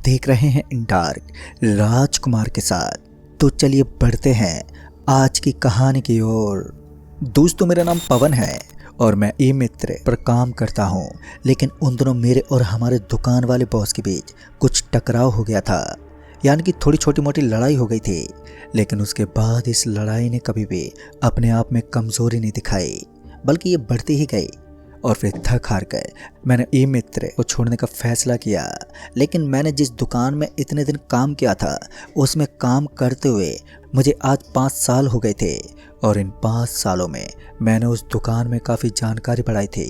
देख रहे हैं इन डार्क राजकुमार के साथ। तो चलिए बढ़ते हैं आज की कहानी की ओर। दोस्तों, मेरा नाम पवन है और मैं ई मित्र पर काम करता हूँ। लेकिन उन दिनों मेरे और हमारे दुकान वाले बॉस के बीच कुछ टकराव हो गया था, यानी कि थोड़ी छोटी मोटी लड़ाई हो गई थी। लेकिन उसके बाद इस लड़ाई ने कभी भी अपने आप में कमजोरी नहीं दिखाई, बल्कि ये बढ़ती ही गई। और फिर थक हार कर मैंने ई मित्र को छोड़ने का फैसला किया। लेकिन मैंने जिस दुकान में इतने दिन काम किया था, उसमें काम करते हुए मुझे आज 5 साल हो गए थे। और इन 5 सालों में मैंने उस दुकान में काफ़ी जानकारी बढ़ाई थी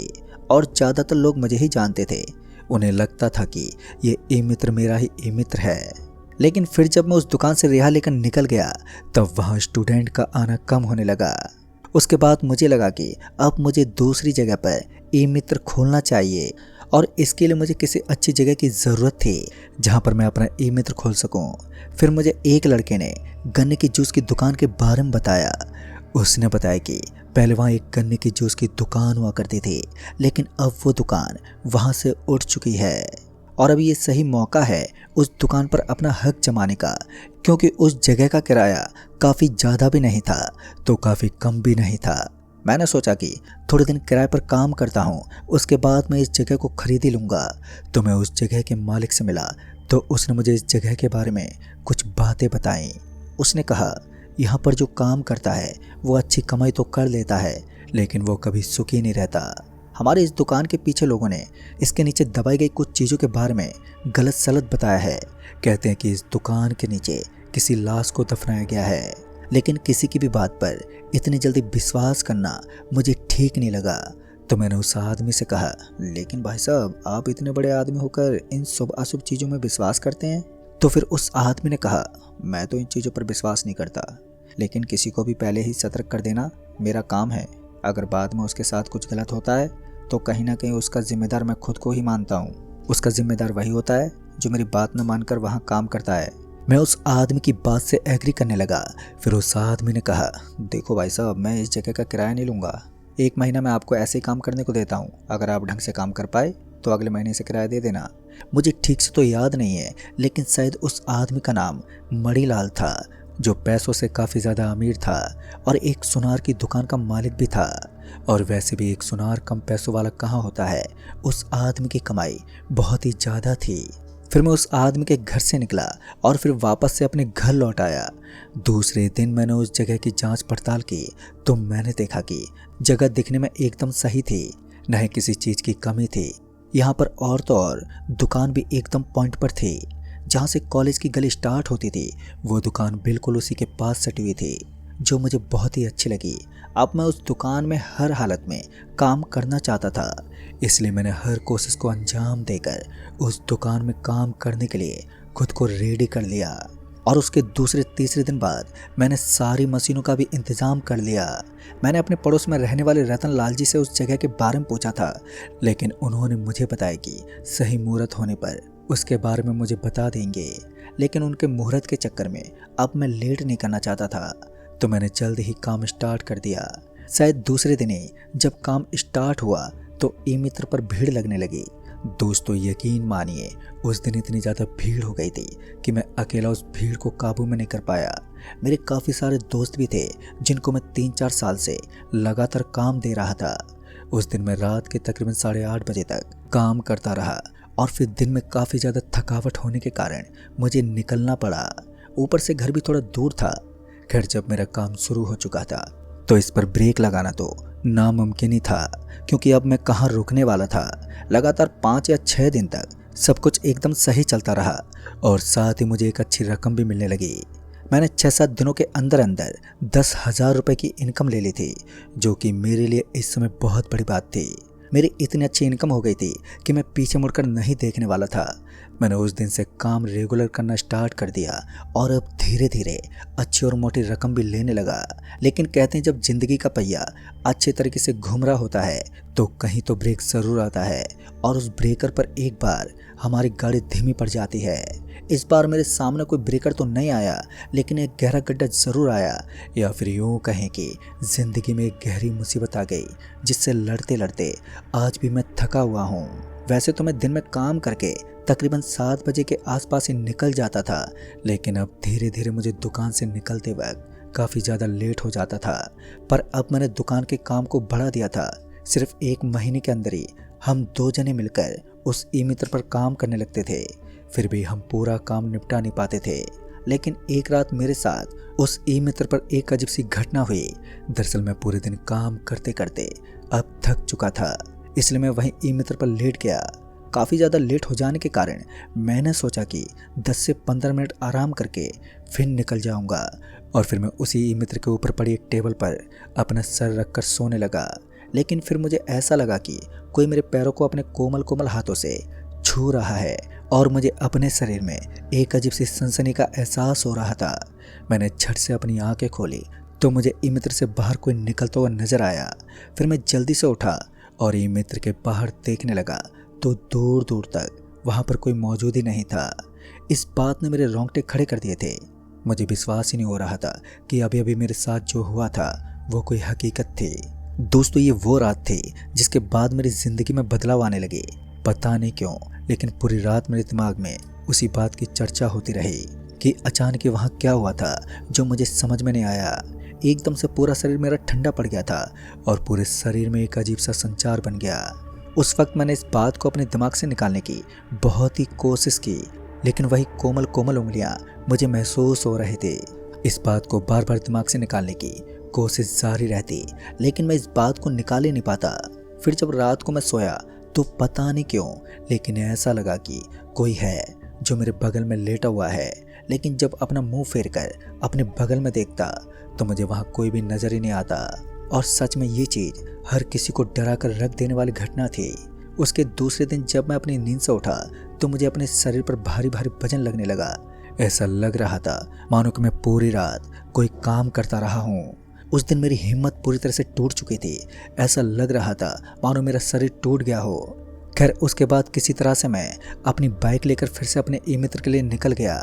और ज़्यादातर लोग मुझे ही जानते थे। उन्हें लगता था कि ये ई मित्र मेरा ही ई मित्र है। लेकिन फिर जब मैं उस दुकान से रिहा लेकर निकल गया, तब वहाँ स्टूडेंट का आना कम होने लगा। उसके बाद मुझे लगा कि अब मुझे दूसरी जगह पर ई मित्र खोलना चाहिए और इसके लिए मुझे किसी अच्छी जगह की ज़रूरत थी जहाँ पर मैं अपना ई मित्र खोल सकूँ। फिर मुझे एक लड़के ने गन्ने की जूस की दुकान के बारे में बताया। उसने बताया कि पहले वहाँ एक गन्ने की जूस की दुकान हुआ करती थी, लेकिन अब वो दुकान वहाँ से उठ चुकी है और अभी ये सही मौका है उस दुकान पर अपना हक जमाने का, क्योंकि उस जगह का किराया काफ़ी ज़्यादा भी नहीं था तो काफ़ी कम भी नहीं था। मैंने सोचा कि थोड़े दिन किराए पर काम करता हूँ, उसके बाद मैं इस जगह को खरीद ही लूँगा। तो मैं उस जगह के मालिक से मिला तो उसने मुझे इस जगह के बारे में कुछ बातें बताई। उसने कहा, यहाँ पर जो काम करता है वो अच्छी कमाई तो कर लेता है, लेकिन वो कभी सुखी नहीं रहता। हमारे इस दुकान के पीछे लोगों ने इसके नीचे दबाई गई कुछ चीज़ों के बारे में गलत सलत बताया है। कहते हैं कि इस दुकान के नीचे किसी लाश को दफनाया गया है। लेकिन किसी की भी बात पर इतनी जल्दी विश्वास करना मुझे ठीक नहीं लगा। तो मैंने उस आदमी से कहा, लेकिन भाई साहब, आप इतने बड़े आदमी होकर इन शुभ अशुभ चीज़ों में विश्वास करते हैं? तो फिर उस आदमी ने कहा, मैं तो इन चीज़ों पर विश्वास नहीं करता, लेकिन किसी को भी पहले ही सतर्क कर देना मेरा काम है। अगर बाद में उसके साथ कुछ गलत होता है तो कहीं ना कहीं उसका जिम्मेदार मैं खुद को ही मानता हूँ। उसका जिम्मेदार वही होता है जो मेरी बात न मानकर वहाँ काम करता है। मैं उस आदमी की बात से एग्री करने लगा। फिर उस आदमी ने कहा, देखो भाई साहब, मैं इस जगह का किराया नहीं लूँगा। 1 महीना मैं आपको ऐसे ही काम करने को देता हूँ। अगर आप ढंग से काम कर पाए तो अगले महीने से किराया दे देना। मुझे ठीक से तो याद नहीं है, लेकिन शायद उस आदमी का नाम मणिलाल था, जो पैसों से काफ़ी ज़्यादा अमीर था और एक सुनार की दुकान का मालिक भी था। और वैसे भी एक सुनार कम पैसों वाला कहाँ होता है। उस आदमी की कमाई बहुत ही ज़्यादा थी। फिर मैं उस आदमी के घर से निकला और फिर वापस से अपने घर लौट आया। दूसरे दिन मैंने उस जगह की जांच पड़ताल की तो मैंने देखा कि जगह दिखने में एकदम सही थी, न ही किसी चीज़ की कमी थी। यहाँ पर और तो और दुकान भी एकदम पॉइंट पर थी। जहाँ से कॉलेज की गली स्टार्ट होती थी, वो दुकान बिल्कुल उसी के पास सटी हुई थी, जो मुझे बहुत ही अच्छी लगी। अब मैं उस दुकान में हर हालत में काम करना चाहता था, इसलिए मैंने हर कोशिश को अंजाम देकर उस दुकान में काम करने के लिए खुद को रेडी कर लिया। और उसके दूसरे तीसरे दिन बाद मैंने सारी मशीनों का भी इंतज़ाम कर लिया। मैंने अपने पड़ोस में रहने वाले रतन लाल जी से उस जगह के बारे में पूछा था, लेकिन उन्होंने मुझे बताया कि सही मुहूर्त होने पर उसके बारे में मुझे बता देंगे। लेकिन उनके मुहूर्त के चक्कर में अब मैं लेट नहीं करना चाहता था, तो मैंने जल्द ही काम स्टार्ट कर दिया। शायद दूसरे दिन ही जब काम स्टार्ट हुआ तो ई मित्र पर भीड़ लगने लगी। दोस्तों, यकीन मानिए, उस दिन इतनी ज़्यादा भीड़ हो गई थी कि मैं अकेला उस भीड़ को काबू में नहीं कर पाया। मेरे काफ़ी सारे दोस्त भी थे जिनको मैं 3-4 साल से लगातार काम दे रहा था। उस दिन मैं रात के तकरीबन 8:30 बजे तक काम करता रहा और फिर दिन में काफ़ी ज़्यादा थकावट होने के कारण मुझे निकलना पड़ा। ऊपर से घर भी थोड़ा दूर था। खैर, जब मेरा काम शुरू हो चुका था तो इस पर ब्रेक लगाना तो नामुमकिन ही था, क्योंकि अब मैं कहाँ रुकने वाला था। लगातार 5 या 6 दिन तक सब कुछ एकदम सही चलता रहा और साथ ही मुझे एक अच्छी रकम भी मिलने लगी। मैंने 6-7 दिनों के अंदर अंदर 10,000 रुपये की इनकम ले ली थी, जो कि मेरे लिए इस समय बहुत बड़ी बात थी। मेरी इतनी अच्छी इनकम हो गई थी कि मैं पीछे मुड़कर नहीं देखने वाला था। मैंने उस दिन से काम रेगुलर करना स्टार्ट कर दिया और अब धीरे धीरे अच्छी और मोटी रकम भी लेने लगा। लेकिन कहते हैं, जब जिंदगी का पहिया अच्छे तरीके से घूम रहा होता है तो कहीं तो ब्रेक ज़रूर आता है, और उस ब्रेकर पर एक बार हमारी गाड़ी धीमी पड़ जाती है। इस बार मेरे सामने कोई ब्रेकर तो नहीं आया, लेकिन एक गहरा गड्ढा ज़रूर आया, या फिर यूँ कहें कि ज़िंदगी में एक गहरी मुसीबत आ गई, जिससे लड़ते लड़ते आज भी मैं थका हुआ हूँ। वैसे तो मैं दिन में काम करके तकरीबन 7 बजे के आसपास ही निकल जाता था, लेकिन अब धीरे धीरे मुझे दुकान से निकलते वक्त काफ़ी ज़्यादा लेट हो जाता था। पर अब मैंने दुकान के काम को बढ़ा दिया था। सिर्फ 1 महीने के अंदर ही हम 2 जने मिलकर उस ई मित्र पर काम करने लगते थे। फिर भी हम पूरा काम निपटा नहीं पाते थे। लेकिन एक रात मेरे साथ उस ई मित्र पर एक अजीब सी घटना हुई। दरअसल मैं पूरे दिन काम करते करते अब थक चुका था, इसलिए मैं वहीं ई मित्र पर लेट गया। काफ़ी ज़्यादा लेट हो जाने के कारण मैंने सोचा कि 10 से 15 मिनट आराम करके फिर निकल जाऊंगा, और फिर मैं उसी ई मित्र के ऊपर पड़ी एक टेबल पर अपना सर रखकर सोने लगा। लेकिन फिर मुझे ऐसा लगा कि कोई मेरे पैरों को अपने कोमल कोमल हाथों से छू रहा है और मुझे अपने शरीर में एक अजीब सी सनसनी का एहसास हो रहा था। मैंने झट से अपनी आंखें खोली तो मुझे ई मित्र से बाहर कोई निकलता हुआ नजर आया। फिर मैं जल्दी से उठा और ई मित्र के बाहर देखने लगा तो दूर दूर तक वहां पर कोई मौजूद ही नहीं था। इस बात ने मेरे रोंगटे खड़े कर दिए थे। मुझे विश्वास ही नहीं हो रहा था कि अभी अभी मेरे साथ जो हुआ था वो कोई हकीकत थी। दोस्तों, ये वो रात थी जिसके बाद मेरी जिंदगी में बदलाव आने लगे। पता नहीं क्यों, लेकिन पूरी रात मेरे दिमाग में उसी बात की चर्चा होती रही कि अचानक वहाँ क्या हुआ था जो मुझे समझ में नहीं आया। एकदम से पूरा शरीर मेरा ठंडा पड़ गया था और पूरे शरीर में एक अजीब सा संचार बन गया। उस वक्त मैंने इस बात को अपने दिमाग से निकालने की बहुत ही कोशिश की, लेकिन वही कोमल कोमल उंगलियां मुझे महसूस हो रहे थे। इस बात को बार बार दिमाग से निकालने की कोशिश जारी रहती, लेकिन मैं इस बात को निकाल ही नहीं पाता। फिर जब रात को मैं सोया तो पता नहीं क्यों, लेकिन ऐसा लगा कि कोई है जो मेरे बगल में लेटा हुआ है। लेकिन जब अपना मुंह फेर कर अपने बगल में देखता तो मुझे वहाँ कोई भी नजर ही नहीं आता। और सच में ये चीज़ हर किसी को डरा कर रख देने वाली घटना थी। उसके दूसरे दिन जब मैं अपनी नींद से उठा तो मुझे अपने शरीर पर भारी भारी वजन लगने लगा। ऐसा लग रहा था मानो कि मैं पूरी रात कोई काम करता रहा हूँ। उस दिन मेरी हिम्मत पूरी तरह से टूट चुकी थी। ऐसा लग रहा था मानो मेरा शरीर टूट गया हो। खैर, उसके बाद किसी तरह से मैं अपनी बाइक लेकर फिर से अपने ई मित्र के लिए निकल गया।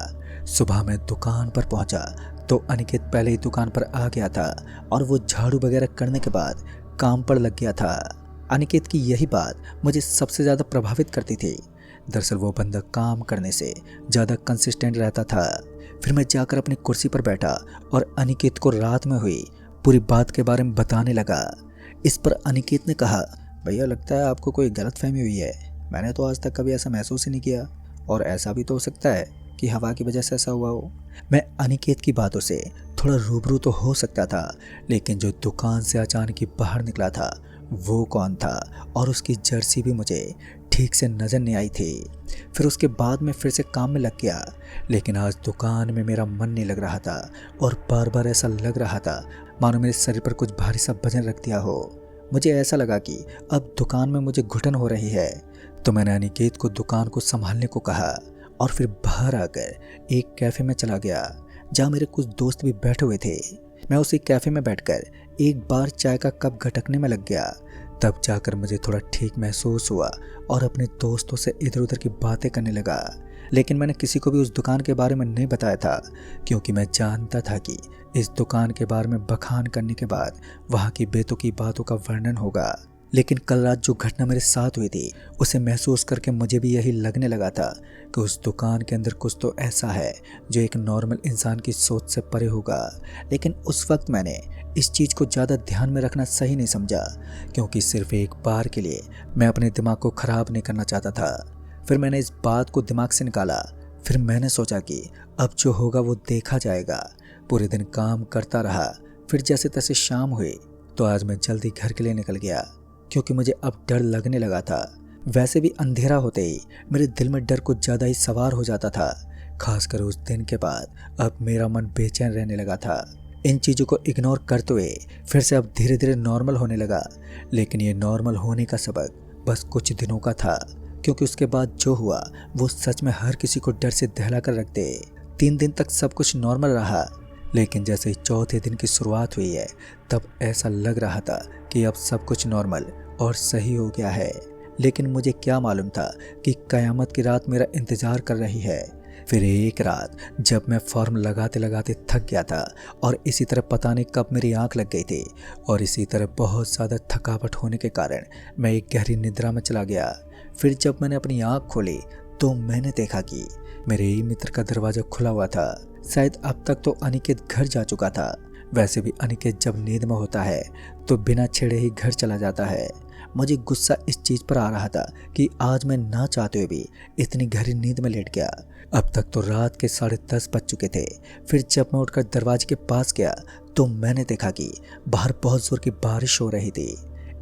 सुबह मैं दुकान पर पहुंचा तो अनिकेत पहले ही दुकान पर आ गया था और वो झाड़ू वगैरह करने के बाद काम पर लग गया था। अनिकेत की यही बात मुझे सबसे ज़्यादा प्रभावित करती थी। दरअसल वो बंदा काम करने से ज़्यादा कंसिस्टेंट रहता था। फिर मैं जाकर अपनी कुर्सी पर बैठा और अनिकेत को रात में हुई पूरी बात के बारे में बताने लगा। इस पर अनिकेत ने कहा, भैया लगता है आपको कोई गलतफहमी हुई है। मैंने तो आज तक कभी ऐसा महसूस ही नहीं किया, और ऐसा भी तो हो सकता है कि हवा की वजह से ऐसा हुआ हो। मैं अनिकेत की बातों से थोड़ा रूबरू तो हो सकता था, लेकिन जो दुकान से अचानक ही बाहर निकला था वो कौन था और उसकी जर्सी भी मुझे ठीक से नज़र नहीं आई थी। फिर उसके बाद मैं फिर से काम में लग गया, लेकिन आज दुकान में मेरा मन नहीं लग रहा था और बार बार ऐसा लग रहा था मानो मेरे शरीर पर कुछ भारी सा वजन रख दिया हो। मुझे ऐसा लगा कि अब दुकान में मुझे घुटन हो रही है, तो मैंने अनिकेत को दुकान को संभालने को कहा और फिर बाहर आकर एक कैफ़े में चला गया जहाँ मेरे कुछ दोस्त भी बैठे हुए थे। मैं उसी कैफ़े में बैठकर एक बार चाय का कप घटकने में लग गया। तब जाकर मुझे थोड़ा ठीक महसूस हुआ और अपने दोस्तों से इधर उधर की बातें करने लगा। लेकिन मैंने किसी को भी उस दुकान के बारे में नहीं बताया था, क्योंकि मैं जानता था कि इस दुकान के बारे में बखान करने के बाद वहाँ की बेतुकी बातों का वर्णन होगा। लेकिन कल रात जो घटना मेरे साथ हुई थी उसे महसूस करके मुझे भी यही लगने लगा था कि उस दुकान के अंदर कुछ तो ऐसा है जो एक नॉर्मल इंसान की सोच से परे होगा। लेकिन उस वक्त मैंने इस चीज़ को ज़्यादा ध्यान में रखना सही नहीं समझा, क्योंकि सिर्फ एक बार के लिए मैं अपने दिमाग को ख़राब नहीं करना चाहता था। फिर मैंने इस बात को दिमाग से निकाला। फिर मैंने सोचा कि अब जो होगा वो देखा जाएगा। पूरे दिन काम करता रहा। फिर जैसे तैसे शाम हुई तो आज मैं जल्दी घर के लिए निकल गया, क्योंकि मुझे अब डर लगने लगा था। वैसे भी अंधेरा होते ही मेरे दिल में डर कुछ ज़्यादा ही सवार हो जाता था। खासकर उस दिन के बाद अब मेरा मन बेचैन रहने लगा था। इन चीज़ों को इग्नोर करते हुए फिर से अब धीरे धीरे नॉर्मल होने लगा। लेकिन ये नॉर्मल होने का सबक बस कुछ दिनों का था, क्योंकि उसके बाद जो हुआ वो सच में हर किसी को डर से दहला कर रख दे। 3 दिन तक सब कुछ नॉर्मल रहा, लेकिन जैसे ही चौथे दिन की शुरुआत हुई है तब ऐसा लग रहा था कि अब सब कुछ नॉर्मल और सही हो गया है। लेकिन मुझे क्या मालूम था कि कयामत की रात मेरा इंतज़ार कर रही है। फिर एक रात जब मैं फॉर्म लगाते लगाते थक गया था और इसी तरह पता नहीं कब मेरी आंख लग गई थी, और इसी तरह बहुत ज़्यादा थकावट होने के कारण मैं एक गहरी निद्रा में चला गया। फिर जब मैंने अपनी आंख खोली तो मैंने देखा कि मेरे ई मित्र का दरवाजा खुला हुआ था। शायद अब तक तो अनिकेत घर जा चुका था। वैसे भी अनिकेत जब नींद में होता है तो बिना छेड़े ही घर चला जाता है। मुझे गुस्सा इस चीज़ पर आ रहा था कि आज मैं ना चाहते हुए भी इतनी गहरी नींद में लेट गया। अब तक तो रात के 10:30 बज चुके थे। फिर जब मैं उठकर दरवाजे के पास गया तो मैंने देखा कि बाहर बहुत जोर की बारिश हो रही थी।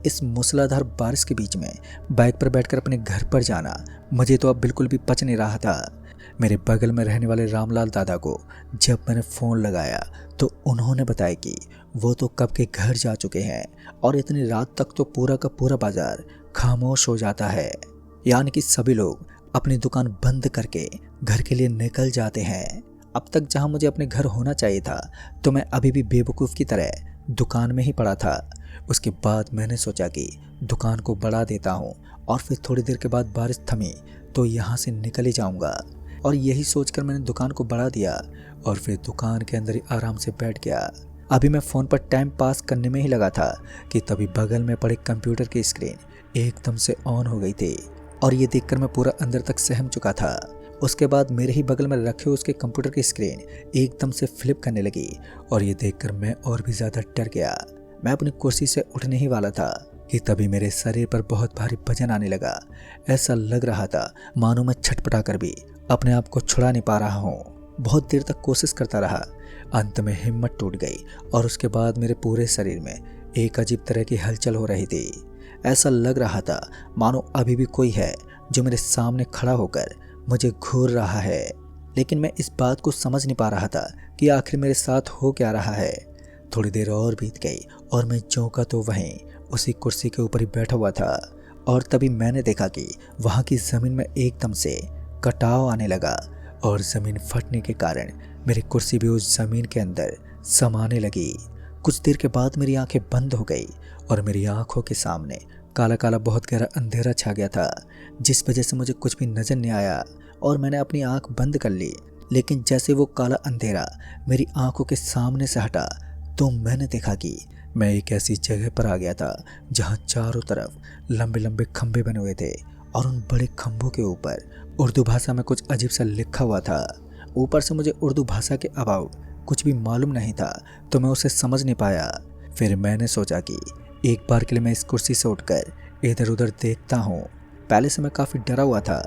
इस मूसलाधार बारिश के बीच में बाइक पर बैठकर अपने घर पर जाना मुझे तो अब बिल्कुल भी पच नहीं रहा था। मेरे बगल में रहने वाले रामलाल दादा को जब मैंने फ़ोन लगाया तो उन्होंने बताया कि वो तो कब के घर जा चुके हैं और इतनी रात तक तो पूरा का पूरा बाजार खामोश हो जाता है। यानी कि सभी लोग अपनी दुकान बंद करके घर के लिए निकल जाते हैं। अब तक जहां मुझे अपने घर होना चाहिए था तो मैं अभी भी बेवकूफ़ की तरह दुकान में ही पड़ा था। उसके बाद मैंने सोचा कि दुकान को बढ़ा देता हूँ और फिर थोड़ी देर के बाद बारिश थमी तो यहाँ से निकल ही जाऊँगा। और यही सोचकर मैंने दुकान को बढ़ा दिया और फिर दुकान के अंदर ही आराम से बैठ गया। अभी मैं फ़ोन पर टाइम पास करने में ही लगा था कि तभी बगल में पड़े कंप्यूटर की स्क्रीन एकदम से ऑन हो गई थी और ये देखकर मैं पूरा अंदर तक सहम चुका था। उसके बाद मेरे ही बगल में रखे उसके कंप्यूटर की स्क्रीन एकदम से फ्लिप करने लगी और ये देखकर मैं और भी ज़्यादा डर गया। मैं अपनी कुर्सी से उठने ही वाला था कि तभी मेरे शरीर पर बहुत भारी वजन आने लगा। ऐसा लग रहा था मानो मैं छटपटा कर भी अपने आप को छुड़ा नहीं पा रहा हूँ। बहुत देर तक कोशिश करता रहा। अंत में हिम्मत टूट गई और उसके बाद मेरे पूरे शरीर में एक अजीब तरह की हलचल हो रही थी। ऐसा लग रहा था मानो अभी भी कोई है जो मेरे सामने खड़ा होकर मुझे घूर रहा है। लेकिन मैं इस बात को समझ नहीं पा रहा था कि आखिर मेरे साथ हो क्या रहा है। थोड़ी देर और बीत गई और मैं ज्यों का तो वहीं उसी कुर्सी के ऊपर ही बैठा हुआ था और तभी मैंने देखा कि वहाँ की ज़मीन में एकदम से कटाव आने लगा और ज़मीन फटने के कारण मेरी कुर्सी भी उस ज़मीन के अंदर समाने लगी। कुछ देर के बाद मेरी आंखें बंद हो गई और मेरी आंखों के सामने काला काला बहुत गहरा अंधेरा छा गया था, जिस वजह से मुझे कुछ भी नज़र नहीं आया और मैंने अपनी आंख बंद कर ली। लेकिन जैसे वो काला अंधेरा मेरी आंखों के सामने से हटा तो मैंने देखा कि मैं एक ऐसी जगह पर आ गया था जहाँ चारों तरफ लंबे लंबे खंभे बने हुए थे और उन बड़े खंभों के ऊपर उर्दू भाषा में कुछ अजीब सा लिखा हुआ था। ऊपर से मुझे उर्दू भाषा के अबाउट कुछ भी मालूम नहीं था तो मैं उसे समझ नहीं पाया। फिर मैंने सोचा कि एक बार के लिए मैं इस कुर्सी से उठकर इधर उधर देखता हूँ। पहले से मैं काफ़ी डरा हुआ था,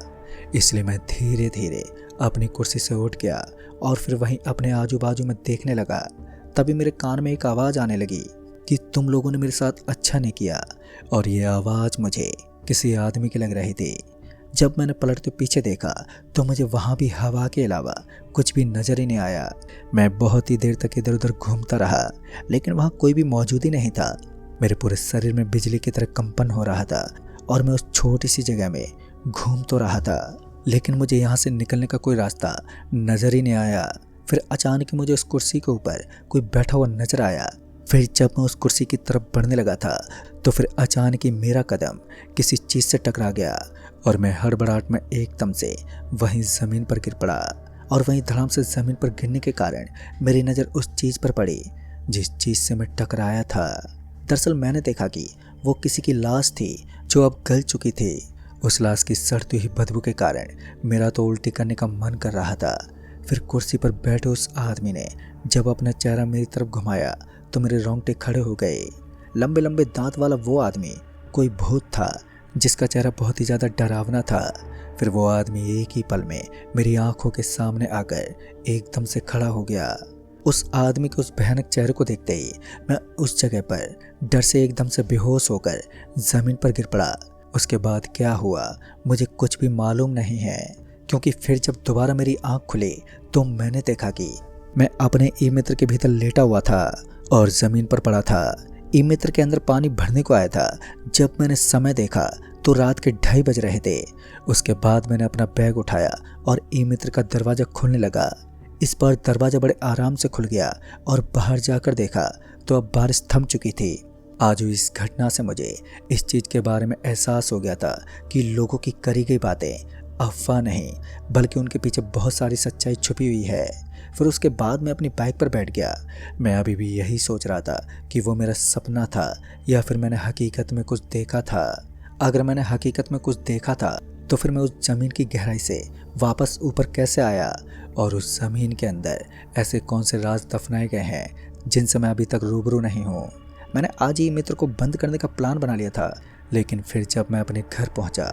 इसलिए मैं धीरे धीरे अपनी कुर्सी से उठ गया और फिर वहीं अपने आजू बाजू में देखने लगा। तभी मेरे कान में एक आवाज़ आने लगी कि तुम लोगों ने मेरे साथ अच्छा नहीं किया, और ये आवाज़ मुझे किसी आदमी की लग रही थी। जब मैंने पलट के पीछे देखा तो मुझे वहाँ भी हवा के अलावा कुछ भी नज़र ही नहीं आया। मैं बहुत ही देर तक इधर उधर घूमता रहा लेकिन वहाँ कोई भी मौजूद ही नहीं था। मेरे पूरे शरीर में बिजली की तरह कंपन हो रहा था और मैं उस छोटी सी जगह में घूम तो रहा था लेकिन मुझे यहाँ से निकलने का कोई रास्ता नज़र ही नहीं आया। फिर अचानक ही मुझे उस कुर्सी के ऊपर कोई बैठा हुआ नजर आया। फिर जब मैं उस कुर्सी की तरफ बढ़ने लगा था तो फिर अचानक ही मेरा कदम किसी चीज़ से टकरा गया और मैं हड़बड़ाहट में एकदम से वहीं ज़मीन पर गिर पड़ा और वहीं धड़ाम से ज़मीन पर गिरने के कारण मेरी नज़र उस चीज़ पर पड़ी जिस चीज़ से मैं टकराया था। दरअसल मैंने देखा कि वो किसी की लाश थी जो अब गल चुकी थी। उस लाश की सड़ती हुई बदबू के कारण मेरा तो उल्टी करने का मन कर रहा था। फिर कुर्सी पर बैठे उस आदमी ने जब अपना चेहरा मेरी तरफ घुमाया तो मेरे रोंगटे खड़े हो गए। लंबे लंबे दांत वाला वो आदमी कोई भूत था जिसका चेहरा बहुत ही ज़्यादा डरावना था। फिर वो आदमी एक ही पल में मेरी आंखों के सामने आकर एकदम से खड़ा हो गया। उस आदमी के उस भयानक चेहरे को देखते ही मैं उस जगह पर डर से एकदम से बेहोश होकर ज़मीन पर गिर पड़ा। उसके बाद क्या हुआ मुझे कुछ भी मालूम नहीं है, क्योंकि फिर जब दोबारा मेरी आंख खुली तो मैंने देखा कि मैं अपने ई मित्र के भीतर लेटा हुआ था और ज़मीन पर पड़ा था। ई मित्र के अंदर पानी भरने को आया था। जब मैंने समय देखा तो रात के 2:30 बज रहे थे। उसके बाद मैंने अपना बैग उठाया और ई मित्र का दरवाज़ा खुलने लगा। इस बार दरवाज़ा बड़े आराम से खुल गया और बाहर जाकर देखा तो अब बारिश थम चुकी थी। आज हुई इस घटना से मुझे इस चीज़ के बारे में एहसास हो गया था कि लोगों की करी गई बातें अफवाह नहीं बल्कि उनके पीछे बहुत सारी सच्चाई छुपी हुई है। फिर उसके बाद मैं अपनी बाइक पर बैठ गया। मैं अभी भी यही सोच रहा था कि वो मेरा सपना था या फिर मैंने हकीकत में कुछ देखा था। अगर मैंने हकीकत में कुछ देखा था तो फिर मैं उस ज़मीन की गहराई से वापस ऊपर कैसे आया और उस ज़मीन के अंदर ऐसे कौन से राज दफनाए गए हैं जिनसे मैं अभी तक रूबरू नहीं हूँ। मैंने आज ही मित्र को बंद करने का प्लान बना लिया था, लेकिन फिर जब मैं अपने घर पहुँचा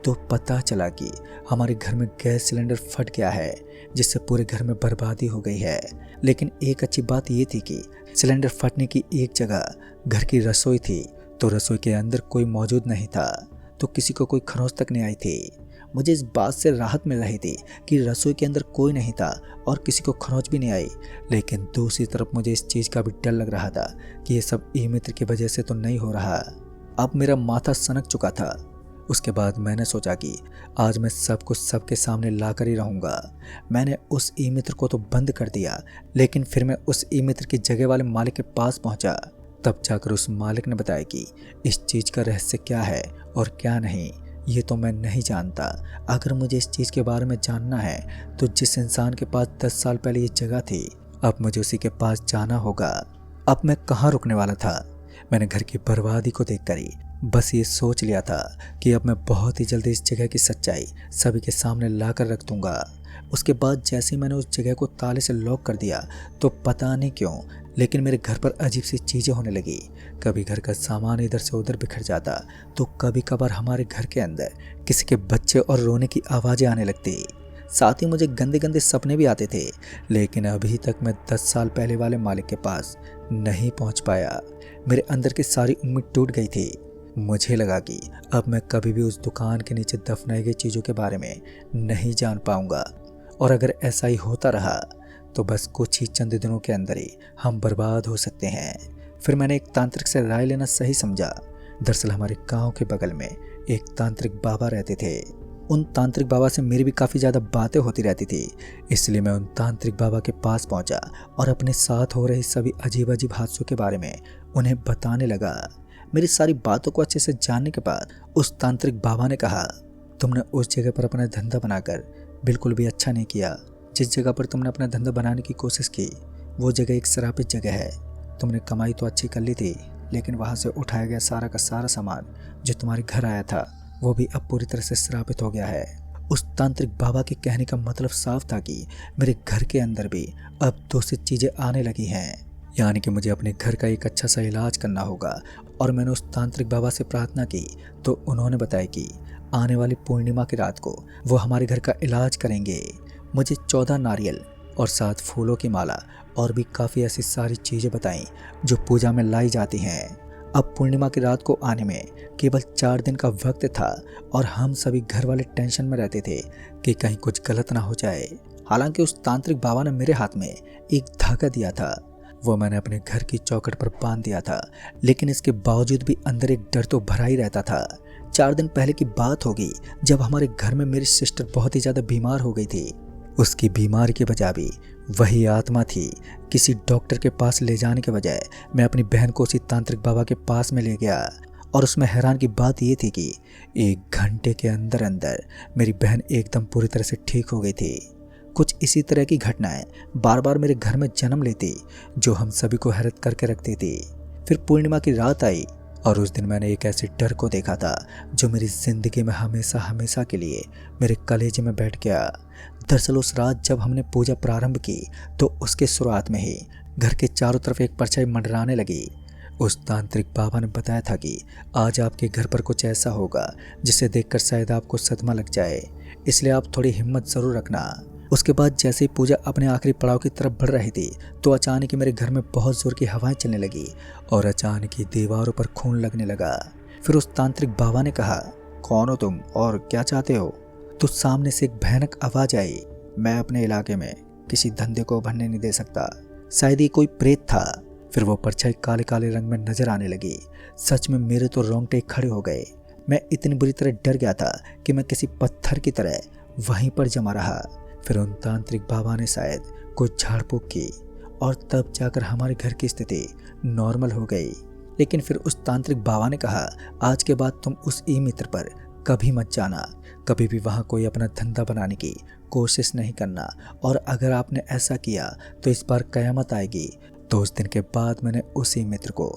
तो पता चला कि हमारे घर में गैस सिलेंडर फट गया है, जिससे पूरे घर में बर्बादी हो गई है। लेकिन एक अच्छी बात ये थी कि सिलेंडर फटने की एक जगह घर की रसोई थी, तो रसोई के अंदर कोई मौजूद नहीं था, तो किसी को कोई खरोंच तक नहीं आई थी। मुझे इस बात से राहत मिल रही थी कि रसोई के अंदर कोई नहीं था और किसी को खरोंच भी नहीं आई। लेकिन दूसरी तरफ मुझे इस चीज़ का भी डर लग रहा था कि ये सब ई मित्र की वजह से तो नहीं हो रहा। अब मेरा माथा सनक चुका था। उसके बाद मैंने सोचा कि आज मैं सब कुछ सबके सामने ला कर ही रहूँगा। मैंने उस ई मित्र को तो बंद कर दिया, लेकिन फिर मैं उस ई मित्र की जगह वाले मालिक के पास पहुँचा। तब जाकर उस मालिक ने बताया कि इस चीज़ का रहस्य क्या है और क्या नहीं, ये तो मैं नहीं जानता। अगर मुझे इस चीज़ के बारे में जानना है तो जिस इंसान के पास 10 साल पहले ये जगह थी, अब मुझे उसी के पास जाना होगा। अब मैं कहाँ रुकने वाला था। मैंने घर की बर्बादी को देखकर ही बस ये सोच लिया था कि अब मैं बहुत ही जल्दी इस जगह की सच्चाई सभी के सामने ला कर रख दूंगा। उसके बाद जैसे ही मैंने उस जगह को ताले से लॉक कर दिया तो पता नहीं क्यों, लेकिन मेरे घर पर अजीब सी चीज़ें होने लगी। कभी घर का सामान इधर से उधर बिखर जाता, तो कभी कभार हमारे घर के अंदर किसी के बच्चे और रोने की आवाज़ें आने लगती। साथ ही मुझे गंदे गंदे सपने भी आते थे, लेकिन अभी तक मैं 10 साल पहले वाले मालिक के पास नहीं पहुंच पाया। मेरे अंदर की सारी उम्मीद टूट गई थी। मुझे लगा कि अब मैं कभी भी उस दुकान के नीचे दफनाई गई चीज़ों के बारे में नहीं जान पाऊंगा, और अगर ऐसा ही होता रहा तो बस कुछ ही चंद दिनों के अंदर ही हम बर्बाद हो सकते हैं। फिर मैंने एक तांत्रिक से राय लेना सही समझा। दरअसल हमारे गांव के बगल में एक तांत्रिक बाबा रहते थे। उन तांत्रिक बाबा से मेरी भी काफ़ी ज़्यादा बातें होती रहती थी, इसलिए मैं उन तांत्रिक बाबा के पास पहुंचा और अपने साथ हो रहे सभी अजीब अजीब हादसों के बारे में उन्हें बताने लगा। मेरी सारी बातों को अच्छे से जानने के बाद उस तांत्रिक बाबा ने कहा, तुमने उस जगह पर अपना धंधा बनाकर बिल्कुल भी अच्छा नहीं किया। जिस जगह पर तुमने अपना धंधा बनाने की कोशिश की वो जगह एक श्रापित जगह है। तुमने कमाई तो अच्छी कर ली थी, लेकिन वहाँ से उठाया गया सारा का सारा सामान जो तुम्हारे घर आया था वो भी अब पूरी तरह से श्रापित हो गया है। उस तांत्रिक बाबा के कहने का मतलब साफ था कि मेरे घर के अंदर भी अब दूषित चीज़ें आने लगी हैं, यानी कि मुझे अपने घर का एक अच्छा सा इलाज करना होगा। और मैंने उस तांत्रिक बाबा से प्रार्थना की तो उन्होंने बताया कि आने वाली पूर्णिमा की रात को वो हमारे घर का इलाज करेंगे। मुझे 14 नारियल और 7 फूलों की माला और भी काफ़ी ऐसी सारी चीज़ें बताईं जो पूजा में लाई जाती हैं। अब पूर्णिमा की रात को आने में केवल 4 दिन का वक्त था और हम सभी घर वाले टेंशन में रहते थे कि कहीं कुछ गलत ना हो जाए। हालांकि उस तांत्रिक बाबा ने मेरे हाथ में एक धागा दिया था, वो मैंने अपने घर की चौखट पर बांध दिया था, लेकिन इसके बावजूद भी अंदर एक डर तो भरा ही रहता था। 4 दिन पहले की बात होगी जब हमारे घर में मेरी सिस्टर बहुत ही ज़्यादा बीमार हो गई थी। उसकी बीमारी के बजाय भी वही आत्मा थी। किसी डॉक्टर के पास ले जाने के बजाय मैं अपनी बहन को उसी तांत्रिक बाबा के पास में ले गया, और उसमें हैरान की बात ये थी कि 1 घंटे के अंदर अंदर मेरी बहन एकदम पूरी तरह से ठीक हो गई थी। कुछ इसी तरह की घटनाएं बार बार मेरे घर में जन्म लेती, जो हम सभी को हैरत करके रखती थी। फिर पूर्णिमा की रात आई और उस दिन मैंने एक ऐसे डर को देखा था जो मेरी जिंदगी में हमेशा हमेशा के लिए मेरे कलेजे में बैठ गया। दरअसल उस रात जब हमने पूजा प्रारंभ की तो उसके शुरुआत में ही घर के चारों तरफ एक परछाई मंडराने लगी। उस तांत्रिक बाबा ने बताया था कि आज आपके घर पर कुछ ऐसा होगा जिसे देखकर शायद आपको सदमा लग जाए, इसलिए आप थोड़ी हिम्मत जरूर रखना। उसके बाद जैसे ही पूजा अपने आखिरी पड़ाव की तरफ बढ़ रही थी तो अचानक ही मेरे घर में बहुत जोर की हवाएं चलने लगी और अचानक ही दीवारों पर खून लगने लगा। फिर उस तांत्रिक बाबा ने कहा, कौन हो तुम और क्या चाहते हो? तो सामने से एक भयानक आवाज आई, मैं अपने इलाके में किसी धंधे को उभरने नहीं दे सकता। शायद ये कोई प्रेत था। फिर वो परछाई काले काले रंग में नजर आने लगी। सच में मेरे तो रोंगटे खड़े हो गए। मैं इतनी बुरी तरह डर गया था कि मैं किसी पत्थर की तरह वहीं पर जमा रहा। फिर उन तांत्रिक बाबा ने शायद कुछ झाड़ फूक की और तब जाकर हमारे घर की स्थिति नॉर्मल हो गई। लेकिन फिर उस तांत्रिक बाबा ने कहा, आज के बाद तुम उस ई मित्र पर कभी मत जाना, कभी भी वहाँ कोई अपना धंधा बनाने की कोशिश नहीं करना, और अगर आपने ऐसा किया तो इस बार कयामत आएगी। तो उस दिन के बाद मैंने उसी मित्र को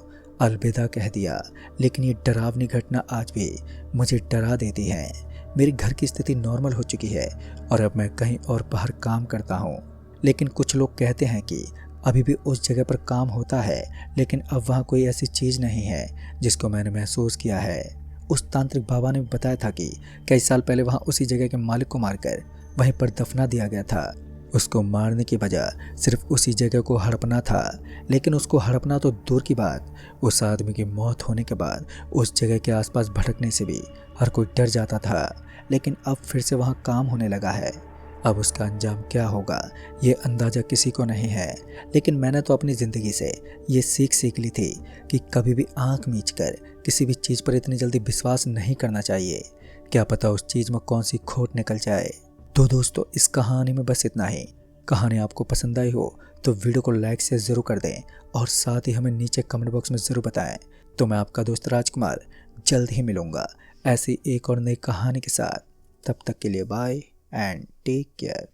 अलविदा कह दिया। लेकिन ये डरावनी घटना आज भी मुझे डरा देती है। मेरे घर की स्थिति नॉर्मल हो चुकी है और अब मैं कहीं और बाहर काम करता हूँ। लेकिन कुछ लोग कहते हैं कि अभी भी उस जगह पर काम होता है, लेकिन अब वहाँ कोई ऐसी चीज़ नहीं है जिसको मैंने महसूस किया है। उस तांत्रिक बाबा ने बताया था कि कई साल पहले वहाँ उसी जगह के मालिक को मारकर वहीं पर दफना दिया गया था। उसको मारने की वजह सिर्फ उसी जगह को हड़पना था, लेकिन उसको हड़पना तो दूर की बात, उस आदमी की मौत होने के बाद उस जगह के आसपास भटकने से भी हर कोई डर जाता था। लेकिन अब फिर से वहाँ काम होने लगा है। अब उसका अंजाम क्या होगा ये अंदाज़ा किसी को नहीं है, लेकिन मैंने तो अपनी ज़िंदगी से ये सीख ली थी कि कभी भी आंख मीचकर किसी भी चीज़ पर इतनी जल्दी विश्वास नहीं करना चाहिए। क्या पता उस चीज़ में कौन सी खोट निकल जाए। तो दोस्तों, इस कहानी में बस इतना ही। कहानी आपको पसंद आई हो तो वीडियो को लाइक से ज़रूर कर दें और साथ ही हमें नीचे कमेंट बॉक्स में ज़रूर बताएं। तो मैं आपका दोस्त राजकुमार जल्द ही मिलूँगा ऐसी एक और नई कहानी के साथ। तब तक के लिए बाय एंड टेक केयर।